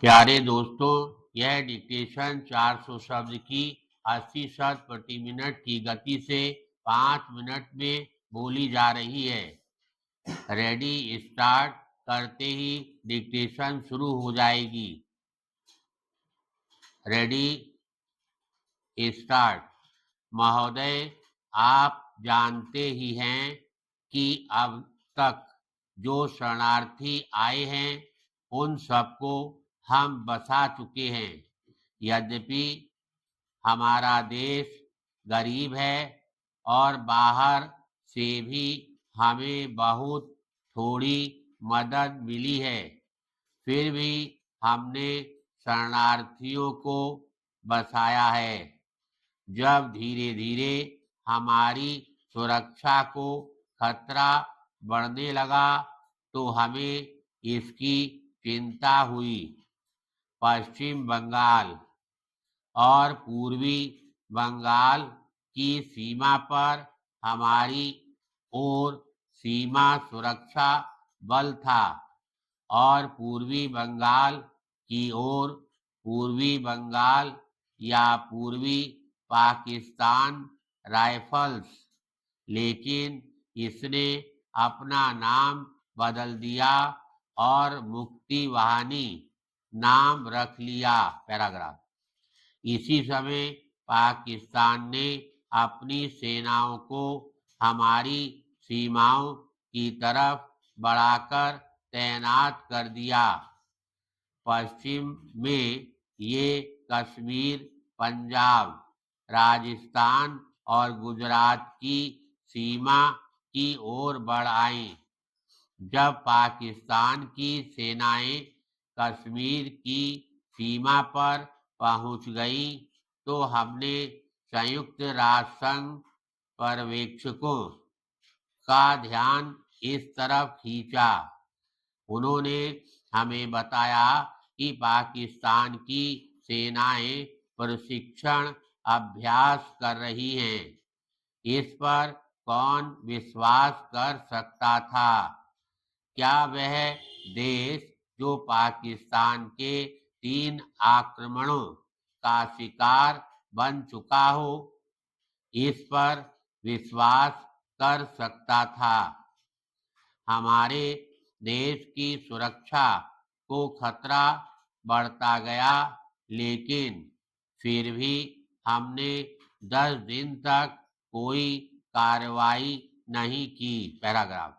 प्यारे दोस्तों, यह डिक्टेशन 400 शब्द की 80 शब्द प्रति मिनट की गति से 5 मिनट में बोली जा रही है। रेडी स्टार्ट करते ही डिक्टेशन शुरू हो जाएगी। Ready start. महोदय, आप जानते ही हैं कि अब तक जो शरणार्थी आए हैं उन सबको हम बसा चुके हैं। यद्यपि हमारा देश गरीब है और बाहर से भी हमें बहुत थोड़ी मदद मिली है, फिर भी हमने शरणार्थियों को बसाया है। जब धीरे धीरे हमारी सुरक्षा को खतरा बढ़ने लगा तो हमें इसकी चिंता हुई। पश्चिम बंगाल और पूर्वी बंगाल की सीमा पर हमारी ओर सीमा सुरक्षा बल था और पूर्वी बंगाल की ओर पूर्वी बंगाल या पूर्वी पाकिस्तान राइफल्स, लेकिन इसने अपना नाम बदल दिया और मुक्ति वाहिनी नाम रख लिया। पैराग्राफ। इसी समय पाकिस्तान ने अपनी सेनाओं को हमारी सीमाओं की तरफ बढ़ाकर तैनात कर दिया। पश्चिम में ये कश्मीर, पंजाब, राजस्थान और गुजरात की सीमा की ओर बढ़ आई। जब पाकिस्तान की सेनाएं कश्मीर की सीमा पर पहुंच गई तो हमने संयुक्त राष्ट्र संघ पर्यवेक्षकों का ध्यान इस तरफ खींचा। उन्होंने हमें बताया कि पाकिस्तान की सेनाएं प्रशिक्षण अभ्यास कर रही हैं। इस पर कौन विश्वास कर सकता था? क्या वह देश जो पाकिस्तान के 3 आक्रमणों का शिकार बन चुका हो, इस पर विश्वास कर सकता था? हमारे देश की सुरक्षा को खतरा बढ़ता गया, लेकिन फिर भी हमने 10 दिन तक कोई कार्रवाई नहीं की। पैराग्राफ।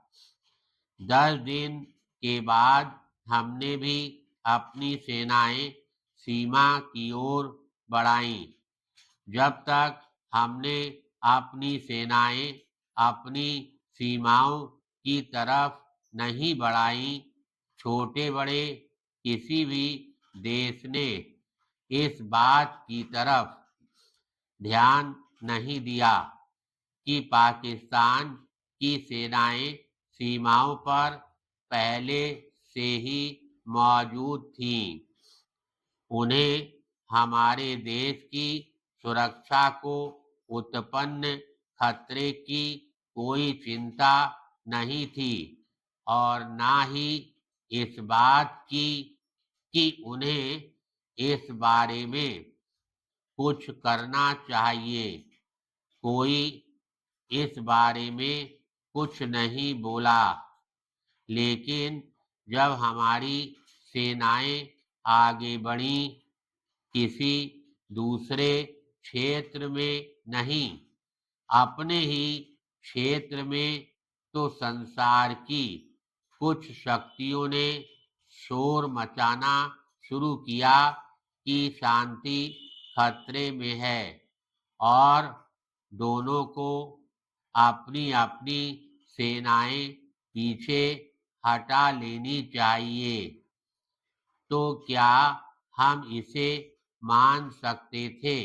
10 दिन के बाद हमने भी अपनी सेनाएं सीमा की ओर बढ़ाईं। जब तक हमने अपनी सेनाएं अपनी सीमाओं की तरफ नहीं बढ़ाई, छोटे बड़े किसी भी देश ने इस बात की तरफ ध्यान नहीं दिया कि पाकिस्तान की सेनाएं सीमाओं पर पहले से ही मौजूद थीं। उन्हें हमारे देश की सुरक्षा को उत्पन्न खतरे की कोई चिंता नहीं थी और ना ही इस बात की कि उन्हें इस बारे में कुछ करना चाहिए। कोई इस बारे में कुछ नहीं बोला, लेकिन जब हमारी सेनाएं आगे बढ़ी, किसी दूसरे क्षेत्र में नहीं, अपने ही क्षेत्र में, तो संसार की कुछ शक्तियों ने शोर मचाना शुरू किया कि शांति खतरे में है और दोनों को अपनी अपनी सेनाएं पीछे हटा लेनी चाहिए। तो क्या हम इसे मान सकते थे?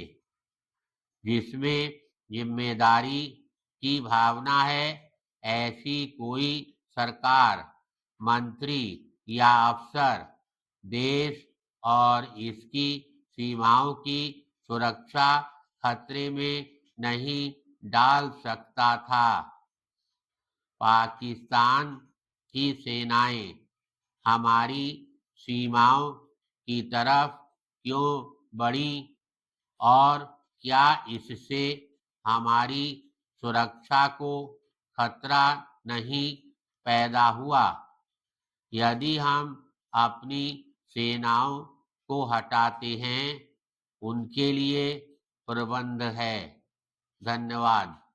जिसमें जिम्मेदारी की भावना है, ऐसी कोई सरकार, मंत्री या अफसर देश और इसकी सीमाओं की सुरक्षा खतरे में नहीं डाल सकता था। पाकिस्तान की सेनाएं हमारी सीमाओं की तरफ क्यों बढ़ी और क्या इससे हमारी सुरक्षा को खतरा नहीं पैदा हुआ? यदि हम अपनी सेनाओं को हटाते हैं, उनके लिए प्रबंध है। धन्यवाद।